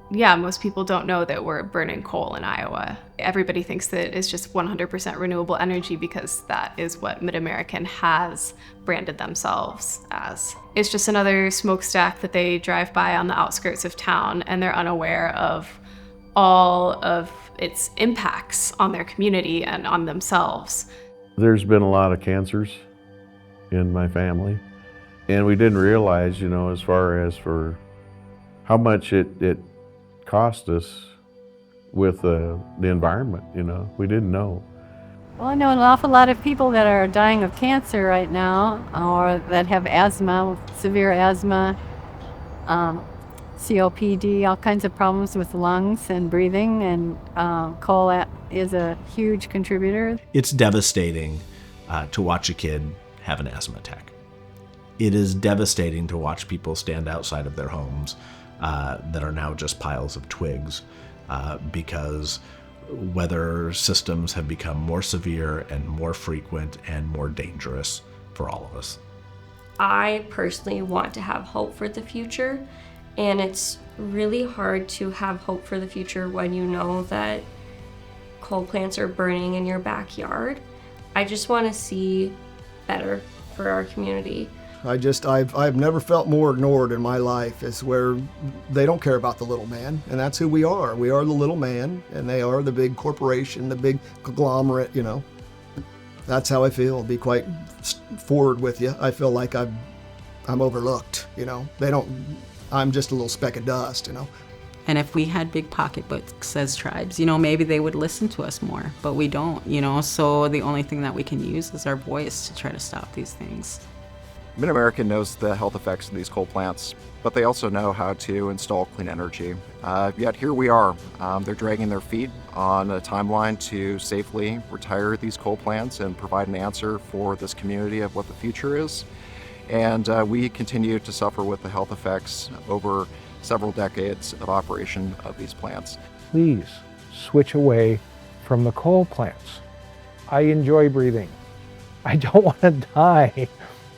Yeah, most people don't know that we're burning coal in Iowa. Everybody thinks that it's just 100% renewable energy because that is what MidAmerican has branded themselves as. It's just another smokestack that they drive by on the outskirts of town, and they're unaware of all of its impacts on their community and on themselves. There's been a lot of cancers in my family, and we didn't realize, as far as for how much it cost us with the environment, we didn't know. Well, I know an awful lot of people that are dying of cancer right now, or that have asthma, severe asthma, COPD, all kinds of problems with lungs and breathing, and coal is a huge contributor. It's devastating to watch a kid have an asthma attack. It is devastating to watch people stand outside of their homes that are now just piles of twigs because weather systems have become more severe and more frequent and more dangerous for all of us. I personally want to have hope for the future, and it's really hard to have hope for the future when you know that coal plants are burning in your backyard. I just want to see better for our community. I've never felt more ignored in my life. It's where they don't care about the little man, and that's who we are. We are the little man, and they are the big corporation, the big conglomerate, That's how I feel. Be quite forward with you. I feel like I'm overlooked, I'm just a little speck of dust, And if we had big pocketbooks as tribes, maybe they would listen to us more, but we don't, so the only thing that we can use is our voice to try to stop these things. MidAmerican knows the health effects of these coal plants, but they also know how to install clean energy. Yet here we are. They're dragging their feet on a timeline to safely retire these coal plants and provide an answer for this community of what the future is. And we continue to suffer with the health effects over several decades of operation of these plants. Please switch away from the coal plants. I enjoy breathing. I don't want to die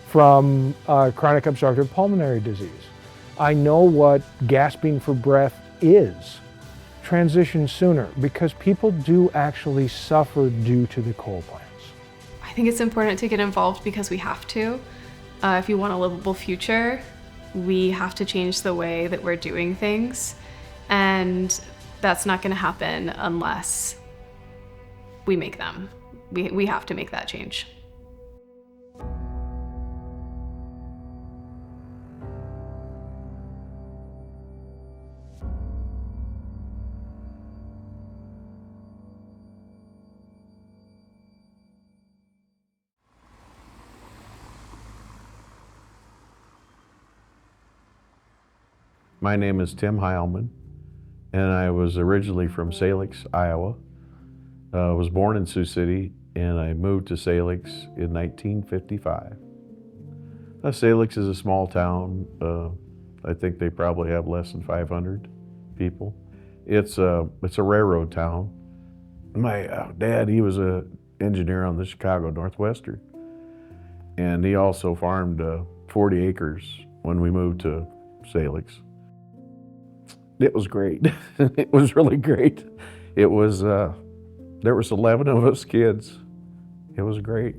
from chronic obstructive pulmonary disease. I know what gasping for breath is. Transition sooner, because people do actually suffer due to the coal plants. I think it's important to get involved because we have to. If you want a livable future, we have to change the way that we're doing things, and that's not going to happen unless we make them. We have to make that change. My name is Tim Heilman, and I was originally from Salix, Iowa. I was born in Sioux City, and I moved to Salix in 1955. Salix is a small town. I think they probably have less than 500 people. It's a railroad town. My dad, he was an engineer on the Chicago Northwestern, and he also farmed 40 acres when we moved to Salix. It was great. It was really great. It was, there was 11 of us kids. It was great.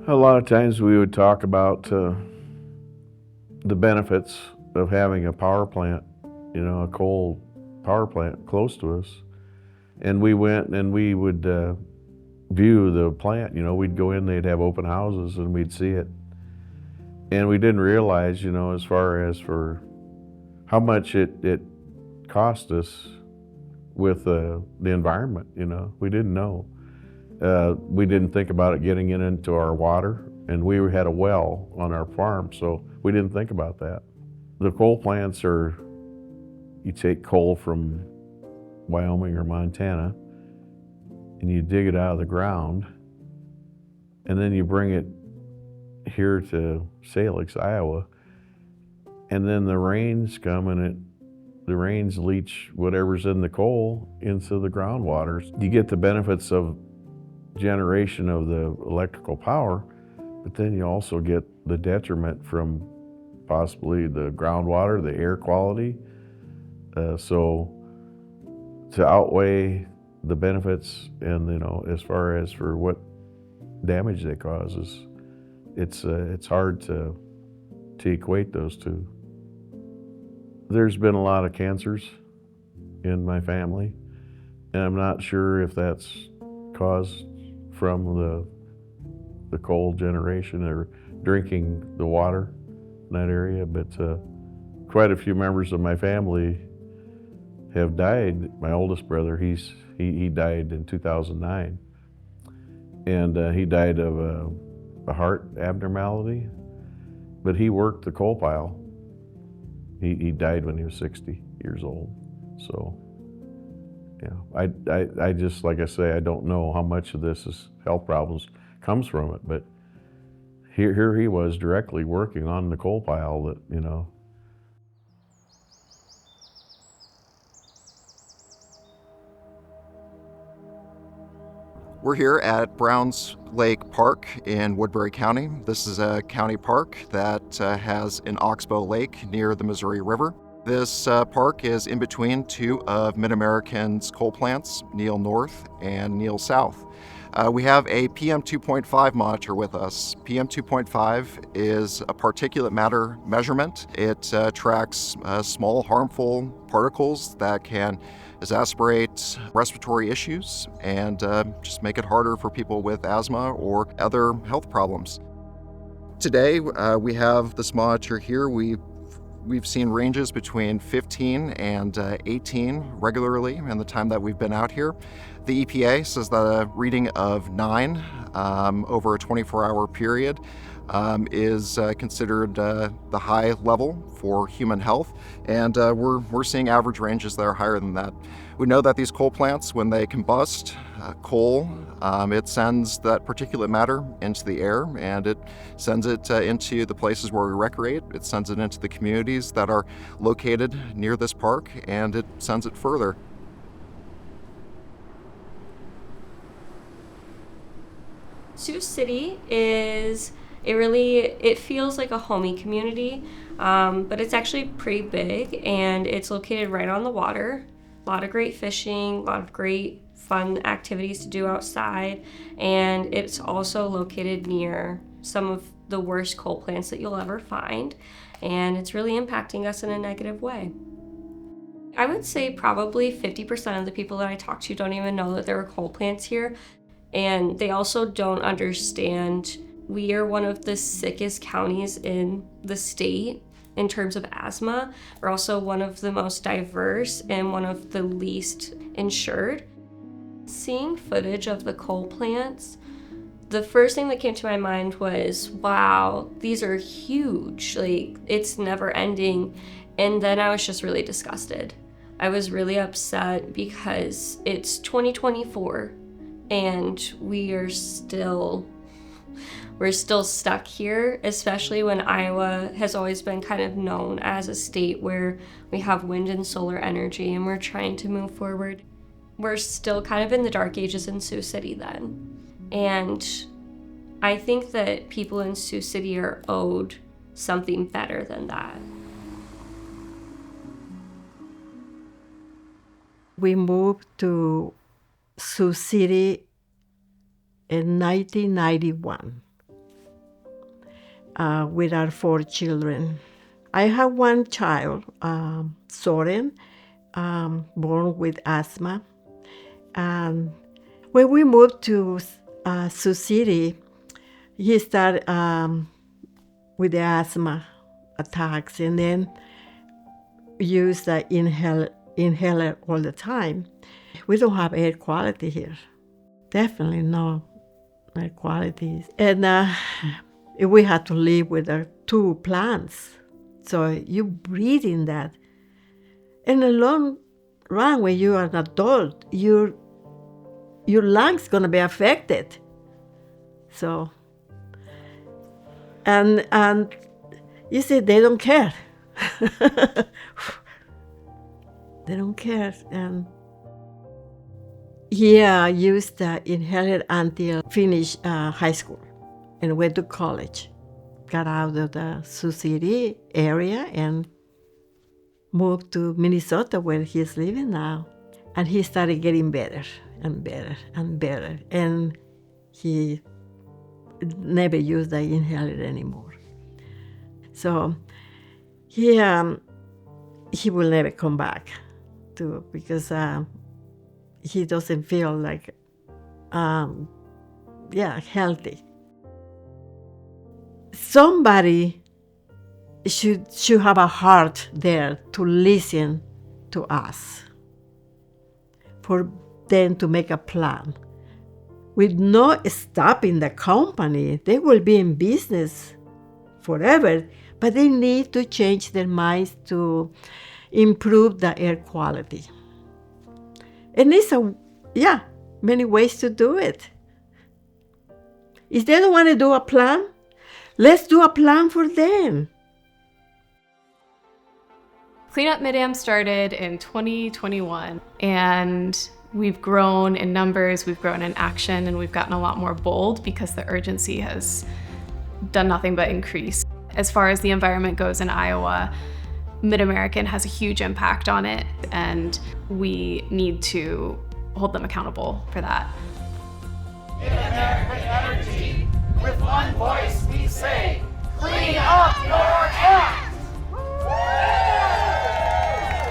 A lot of times we would talk about the benefits of having a power plant, a coal power plant close to us. And we went and we would view the plant, we'd go in, they'd have open houses and we'd see it. And we didn't realize, as far as for how much it cost us with the environment, we didn't know. We didn't think about it getting it into our water, and we had a well on our farm, so we didn't think about that. The coal plants are, you take coal from Wyoming or Montana, and you dig it out of the ground, and then you bring it here to Salix, Iowa, and then the rains come and the rains leach whatever's in the coal into the groundwater. You get the benefits of generation of the electrical power, but then you also get the detriment from possibly the groundwater, the air quality, So to outweigh the benefits and, as far as for what damage they cause, it's hard to equate those two. There's been a lot of cancers in my family, and I'm not sure if that's caused from the coal generation or drinking the water in that area, but quite a few members of my family have died. My oldest brother, he died in 2009, and he died of a heart abnormality, but he worked the coal pile. He died when he was 60 years old. So, yeah, I just, like I say, I don't know how much of this is health problems comes from it, but here he was directly working on the coal pile that, We're here at Browns Lake Park in Woodbury County. This is a county park that has an oxbow lake near the Missouri River. This park is in between two of MidAmerican's coal plants, Neal North and Neal South. We have a PM 2.5 monitor with us. PM 2.5 is a particulate matter measurement. It tracks small harmful particles that can exacerbate respiratory issues and just make it harder for people with asthma or other health problems. Today, we have this monitor here. We've seen ranges between 15 and 18 regularly in the time that we've been out here. The EPA says that a reading of 9 over a 24-hour period is considered the high level for human health, and we're seeing average ranges that are higher than that. We know that these coal plants, when they combust coal, it sends that particulate matter into the air, and it sends it into the places where we recreate. It sends it into the communities that are located near this park, and it sends it further. Sioux City it feels like a homey community, but it's actually pretty big, and it's located right on the water. A lot of great fishing, a lot of great fun activities to do outside, and it's also located near some of the worst coal plants that you'll ever find, and it's really impacting us in a negative way. I would say probably 50% of the people that I talk to don't even know that there are coal plants here, and they also don't understand we are one of the sickest counties in the state in terms of asthma. We're also one of the most diverse and one of the least insured. Seeing footage of the coal plants, the first thing that came to my mind was, wow, these are huge. Like, it's never ending. And then I was just really disgusted. I was really upset because it's 2024 and we're still stuck here, especially when Iowa has always been kind of known as a state where we have wind and solar energy and we're trying to move forward. We're still kind of in the dark ages in Sioux City then. And I think that people in Sioux City are owed something better than that. We moved to Sioux City in 1991 with our 4 children. I have one child, Soren, born with asthma. And when we moved to Sioux City, he started with the asthma attacks, and then used the inhaler all the time. We don't have air quality here. Definitely no air quality. And we had to live with our 2 plants. So you breathe in that. In the long run, when you are an adult, your lungs gonna be affected. So, and you see, they don't care. They don't care. And I used the inhaler until finished high school and went to college. Got out of the Sioux City area and moved to Minnesota where he's living now. And he started getting better and better and better. And he never used the inhaler anymore. So he will never come back because he doesn't feel like healthy. Somebody should have a heart there to listen to us, for them to make a plan. With no stopping the company, they will be in business forever, but they need to change their minds to improve the air quality. And there's many ways to do it. If they don't want to do a plan, let's do a plan for them. Clean Up MidAm started in 2021, and we've grown in numbers, we've grown in action, and we've gotten a lot more bold because the urgency has done nothing but increase. As far as the environment goes in Iowa, MidAmerican has a huge impact on it, and we need to hold them accountable for that. MidAmerican Energy, with one voice we say, clean up your act!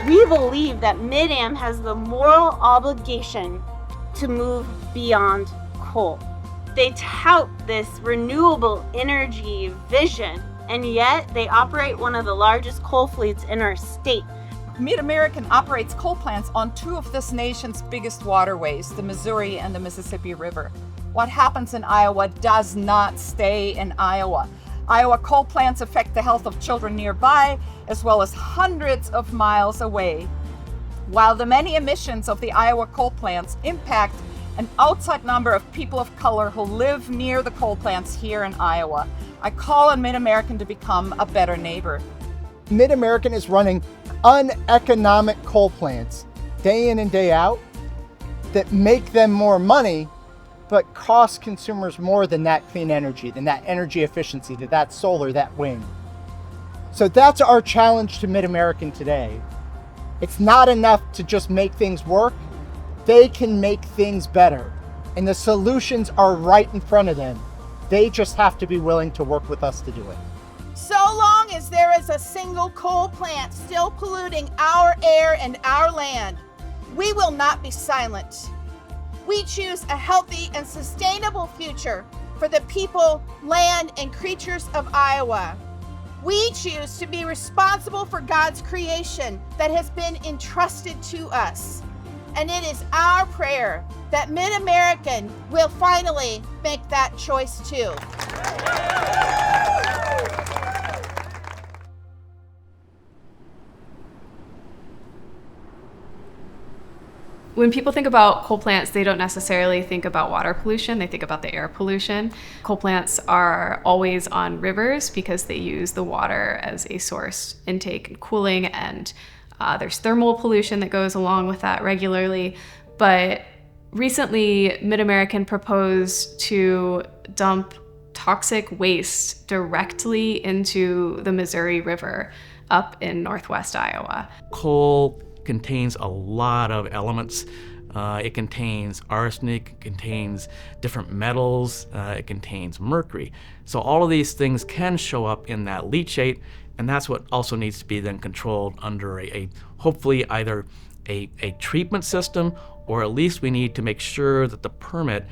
We believe that MidAm has the moral obligation to move beyond coal. They tout this renewable energy vision, and yet they operate one of the largest coal fleets in our state. MidAmerican operates coal plants on two of this nation's biggest waterways, the Missouri and the Mississippi River. What happens in Iowa does not stay in Iowa. Iowa coal plants affect the health of children nearby, as well as hundreds of miles away. While the many emissions of the Iowa coal plants impact an outside number of people of color who live near the coal plants here in Iowa, I call on MidAmerican to become a better neighbor. MidAmerican is running uneconomic coal plants day in and day out that make them more money but cost consumers more than that clean energy, than that energy efficiency, that solar, that wind. So that's our challenge to MidAmerican today. It's not enough to just make things work. They can make things better, and the solutions are right in front of them. They just have to be willing to work with us to do it. So long as there is a single coal plant still polluting our air and our land, we will not be silent. We choose a healthy and sustainable future for the people, land, and creatures of Iowa. We choose to be responsible for God's creation that has been entrusted to us. And it is our prayer that MidAmerican will finally make that choice too. When people think about coal plants, they don't necessarily think about water pollution, they think about the air pollution. Coal plants are always on rivers because they use the water as a source intake and cooling, and there's thermal pollution that goes along with that regularly. But recently, MidAmerican proposed to dump toxic waste directly into the Missouri River up in northwest Iowa. Coal contains a lot of elements. It contains arsenic, it contains different metals, it contains mercury. So all of these things can show up in that leachate, and that's what also needs to be then controlled under a hopefully either a treatment system, or at least we need to make sure that the permit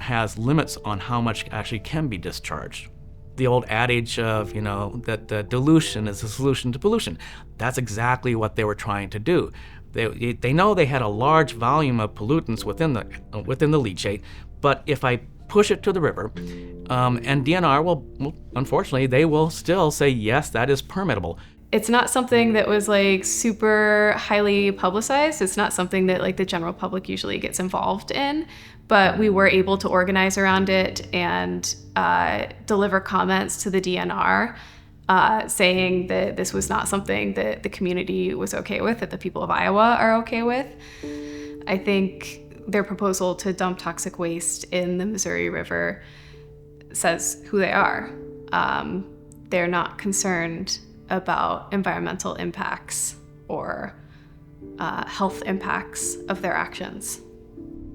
has limits on how much actually can be discharged. The old adage of, that dilution is the solution to pollution. That's exactly what they were trying to do. They know they had a large volume of pollutants within the leachate, but if I push it to the river, and DNR will, unfortunately, they will still say, yes, that is permittable. It's not something that was super highly publicized. It's not something that the general public usually gets involved in, but we were able to organize around it and deliver comments to the DNR saying that this was not something that the community was okay with, that the people of Iowa are okay with. I think their proposal to dump toxic waste in the Missouri River says who they are. They're not concerned about environmental impacts or health impacts of their actions.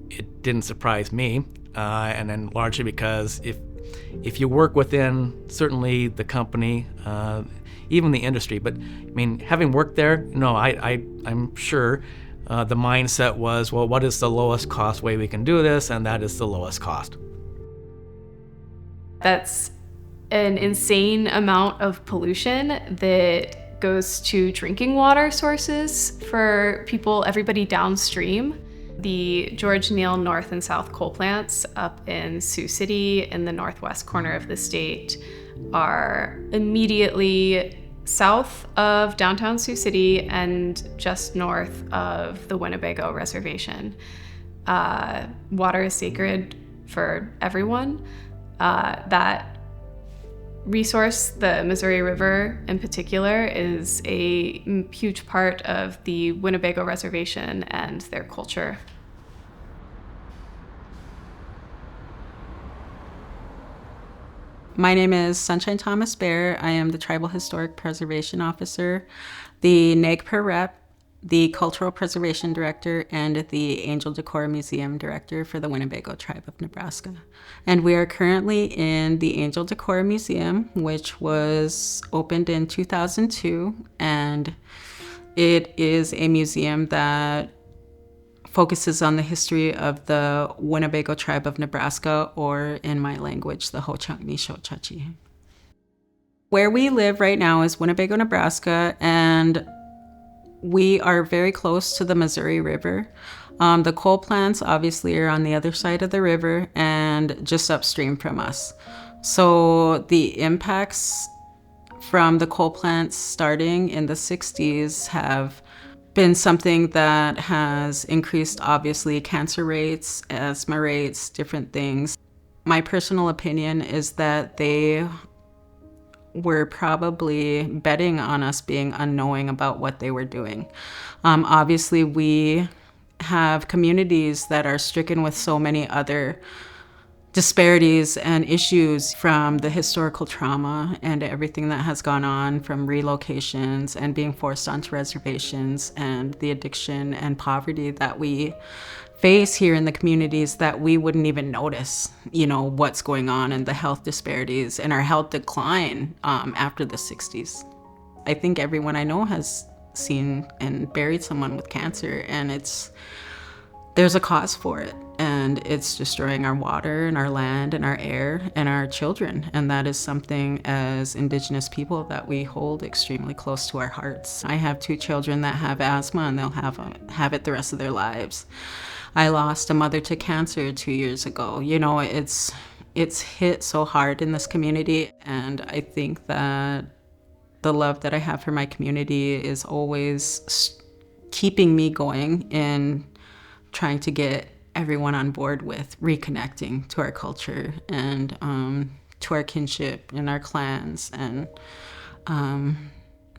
It didn't surprise me, and then largely because if you work within certainly the company, even the industry, but I mean, having worked there, I'm sure the mindset was, well, what is the lowest cost way we can do this? And that is the lowest cost. That's an insane amount of pollution that goes to drinking water sources for everybody downstream. The George Neal North and South coal plants up in Sioux City in the northwest corner of the state are immediately south of downtown Sioux City and just north of the Winnebago Reservation. Water is sacred for everyone. That resource, the Missouri River in particular, is a huge part of the Winnebago Reservation and their culture. My name is Sunshine Thomas Bear. I am the Tribal Historic Preservation Officer, the NAGPR rep, the Cultural Preservation Director, and the Angel Decor Museum Director for the Winnebago Tribe of Nebraska. And we are currently in the Angel Decor Museum, which was opened in 2002, and it is a museum that focuses on the history of the Winnebago Tribe of Nebraska, or in my language, the Ho-Chunk-Ni-Sho-Chachi. Where we live right now is Winnebago, Nebraska, and we are very close to the Missouri River. The coal plants obviously are on the other side of the river and just upstream from us. So the impacts from the coal plants starting in the 60s have been something that has increased, obviously, cancer rates, asthma rates, different things. My personal opinion is that they were probably betting on us being unknowing about what they were doing. Obviously, we have communities that are stricken with so many other disparities and issues from the historical trauma and everything that has gone on, from relocations and being forced onto reservations, and the addiction and poverty that we face here in the communities, that we wouldn't even notice, what's going on, and the health disparities and our health decline after the 60s. I think everyone I know has seen and buried someone with cancer, and there's a cause for it, and it's destroying our water and our land and our air and our children. And that is something, as Indigenous people, that we hold extremely close to our hearts. I have 2 children that have asthma, and they'll have it the rest of their lives. I lost a mother to cancer 2 years ago. It's hit so hard in this community, and I think that the love that I have for my community is always keeping me going in trying to get everyone on board with reconnecting to our culture and to our kinship and our clans. And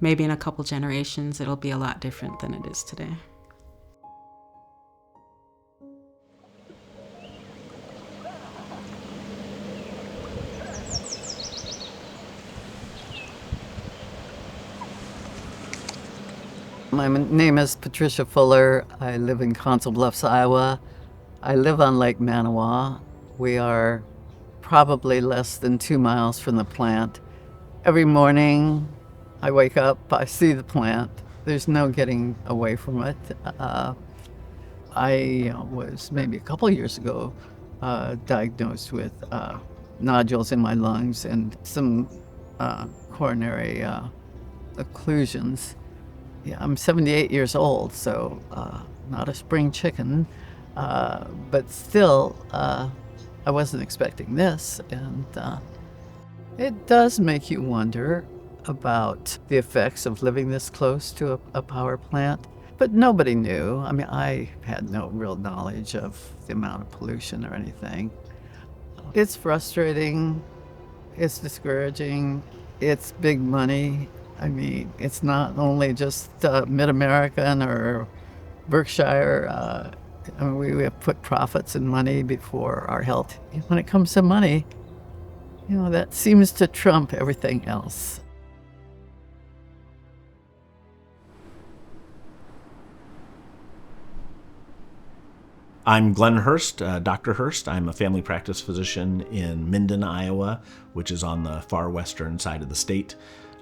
maybe in a couple generations, it'll be a lot different than it is today. My name is Patricia Fuller. I live in Council Bluffs, Iowa. I live on Lake Manawa. We are probably less than 2 miles from the plant. Every morning I wake up, I see the plant. There's no getting away from it. I was maybe a couple years ago diagnosed with nodules in my lungs and some coronary occlusions. Yeah, I'm 78 years old, so not a spring chicken, but still, I wasn't expecting this, and it does make you wonder about the effects of living this close to a power plant, but nobody knew. I mean, I had no real knowledge of the amount of pollution or anything. It's frustrating, it's discouraging, it's big money. I mean, it's not only just MidAmerican or Berkshire. I mean, we have put profits and money before our health. When it comes to money, that seems to trump everything else. I'm Glenn Hurst, Dr. Hurst. I'm a family practice physician in Minden, Iowa, which is on the far western side of the state.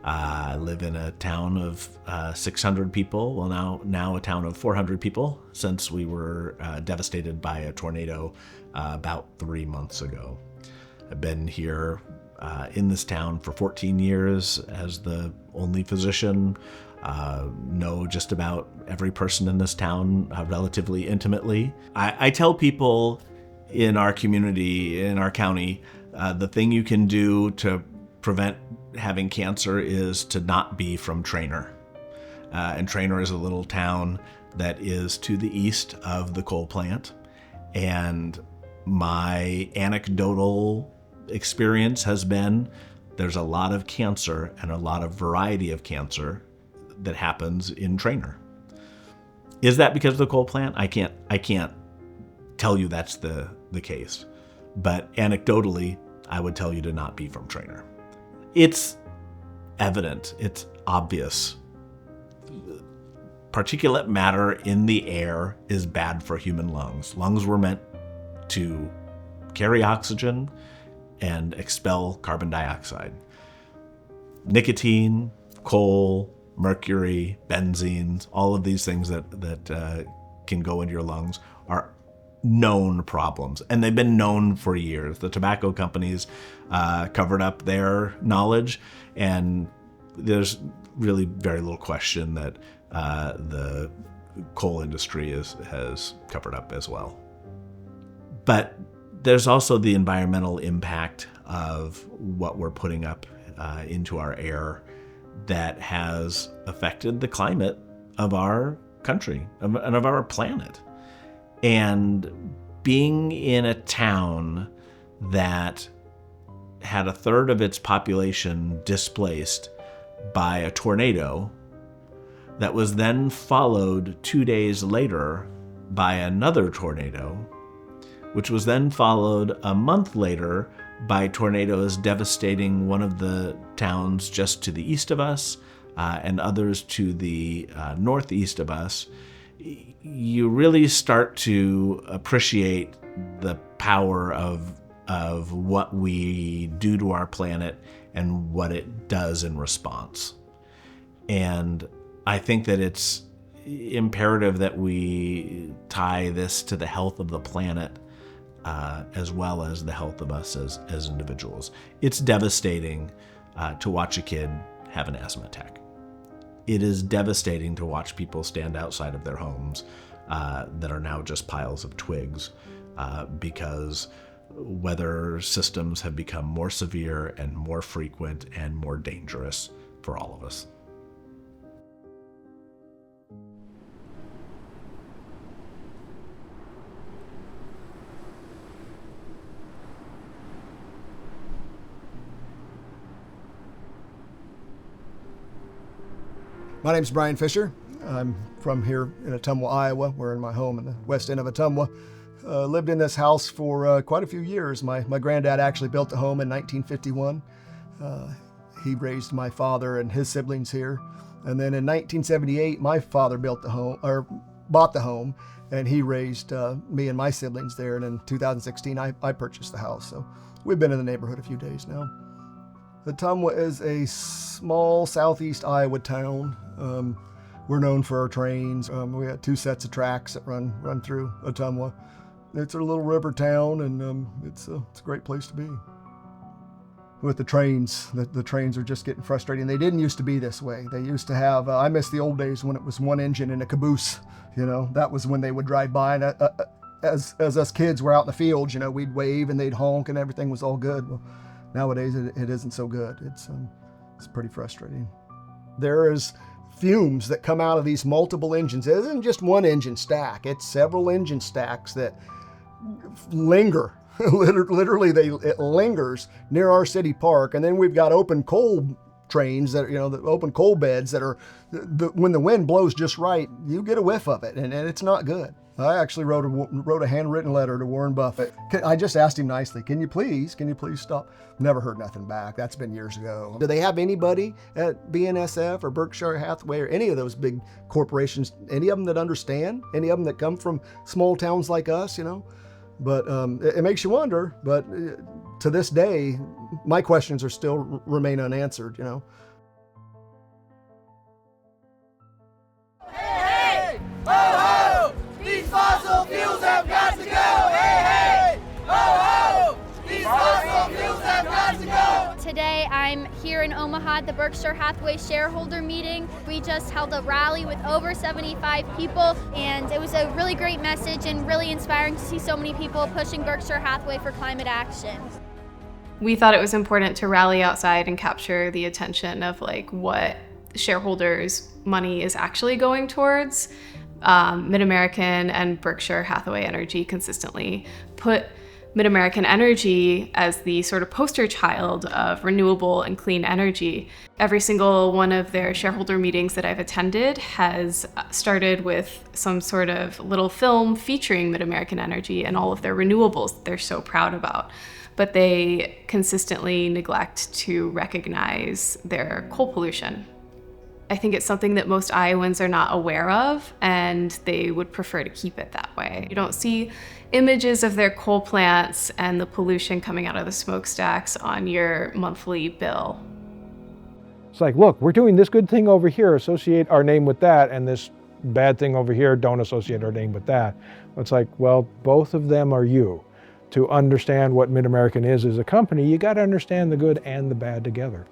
I live in a town of 600 people, well now a town of 400 people, since we were devastated by a tornado about 3 months ago. I've been here in this town for 14 years as the only physician. Know just about every person in this town relatively intimately. I tell people in our community, in our county, the thing you can do to prevent having cancer is to not be from Trainer. And Trainer is a little town that is to the east of the coal plant. And my anecdotal experience has been there's a lot of cancer and a lot of variety of cancer that happens in Trainer. Is that because of the coal plant? I can't tell you that's the case. But anecdotally, I would tell you to not be from Trainer. It's evident, it's obvious. Particulate matter in the air is bad for human lungs. Lungs were meant to carry oxygen and expel carbon dioxide. Nicotine, coal, mercury, benzenes, all of these things that can go into your lungs are known problems, and they've been known for years. The tobacco companies covered up their knowledge, and there's really very little question that the coal industry has covered up as well. But there's also the environmental impact of what we're putting up into our air that has affected the climate of our country and of our planet. And being in a town that had a third of its population displaced by a tornado that was then followed 2 days later by another tornado, which was then followed a month later by tornadoes devastating one of the towns just to the east of us and others to the northeast of us, you really start to appreciate the power of what we do to our planet and what it does in response. And I think that it's imperative that we tie this to the health of the planet as well as the health of us as individuals. It's devastating to watch a kid have an asthma attack. It is devastating to watch people stand outside of their homes that are now just piles of twigs because weather systems have become more severe and more frequent and more dangerous for all of us. My name's Brian Fisher. I'm from here in Ottumwa, Iowa. We're in my home in the west end of Ottumwa. Lived in this house for quite a few years. My granddad actually built the home in 1951. He raised my father and his siblings here. And then in 1978, my father bought the home, and he raised me and my siblings there. And in 2016, I purchased the house. So we've been in the neighborhood a few days now. Ottumwa is a small southeast Iowa town. We're known for our trains. We got 2 sets of tracks that run through Ottumwa. It's a little river town, and it's a great place to be. With the trains, the trains are just getting frustrating. They didn't used to be this way. They used to have, I miss the old days when it was one engine in a caboose. You know, that was when they would drive by, and as us kids were out in the fields, you know, we'd wave and they'd honk and everything was all good. Well, nowadays it isn't so good. It's pretty frustrating. There is fumes that come out of these multiple engines. It isn't just one engine stack. It's several engine stacks that linger. Literally, it lingers near our city park. And then we've got open coal trains that, the open coal beds that are, when the wind blows just right, you get a whiff of it, and it's not good. I actually wrote a handwritten letter to Warren Buffett. I just asked him nicely, can you please stop? Never heard nothing back. That's been years ago. Do they have anybody at BNSF or Berkshire Hathaway or any of those big corporations, any of them that understand, any of them that come from small towns like us, But it makes you wonder, but to this day, my questions are still remain unanswered, Hey, ho, ho! These fossil fuels have got to go! Hey, hey! Ho, ho! These fossil fuels have got to go! Today I'm here in Omaha at the Berkshire Hathaway shareholder meeting. We just held a rally with over 75 people, and it was a really great message and really inspiring to see so many people pushing Berkshire Hathaway for climate action. We thought it was important to rally outside and capture the attention of what shareholders' money is actually going towards. MidAmerican and Berkshire Hathaway Energy consistently put MidAmerican Energy as the sort of poster child of renewable and clean energy. Every single one of their shareholder meetings that I've attended has started with some sort of little film featuring MidAmerican Energy and all of their renewables that they're so proud about. But they consistently neglect to recognize their coal pollution. I think it's something that most Iowans are not aware of, and they would prefer to keep it that way. You don't see images of their coal plants and the pollution coming out of the smokestacks on your monthly bill. It's like, look, we're doing this good thing over here, associate our name with that, and this bad thing over here, don't associate our name with that. It's like, well, both of them are you. To understand what MidAmerican is as a company, you got to understand the good and the bad together.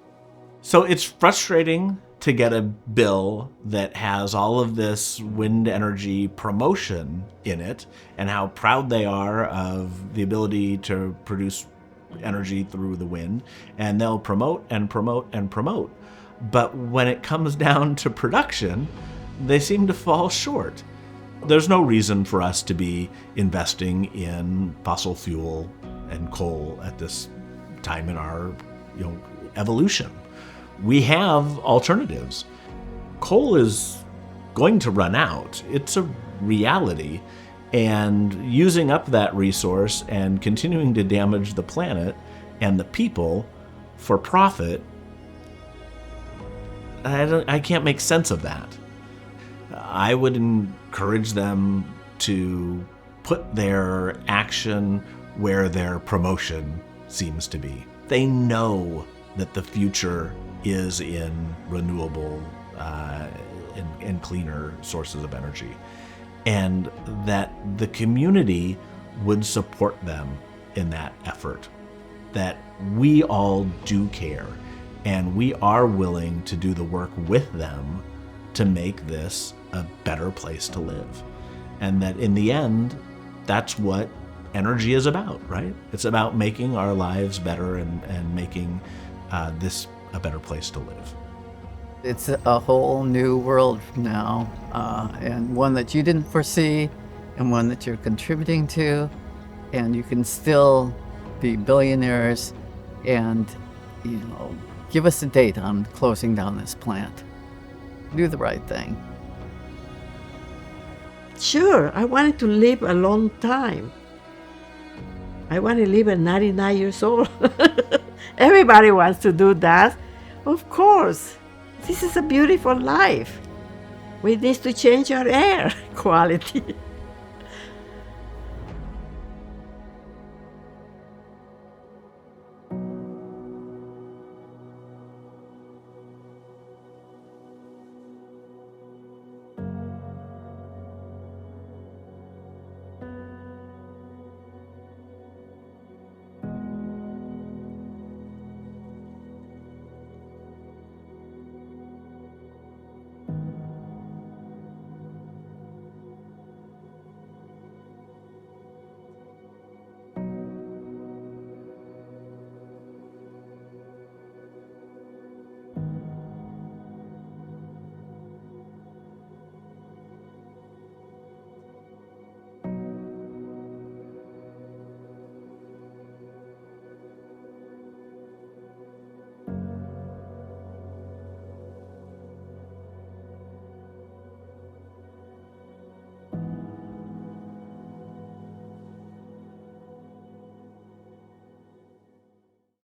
So it's frustrating to get a bill that has all of this wind energy promotion in it and how proud they are of the ability to produce energy through the wind, and they'll promote and promote and promote. But when it comes down to production, they seem to fall short. There's no reason for us to be investing in fossil fuel and coal at this time in our evolution. We have alternatives. Coal is going to run out. It's a reality. And using up that resource and continuing to damage the planet and the people for profit, I can't make sense of that. I would encourage them to put their action where their promotion seems to be. They know that the future is in renewable and cleaner sources of energy, and that the community would support them in that effort, that we all do care, and we are willing to do the work with them to make this a better place to live. And that in the end, that's what energy is about, right? It's about making our lives better and making this a better place to live. It's a whole new world now, and one that you didn't foresee, and one that you're contributing to, and you can still be billionaires and, give us a date on closing down this plant. Do the right thing. Sure, I wanted to live a long time. I want to live at 99 years old. Everybody wants to do that. Of course. This is a beautiful life. We need to change our air quality.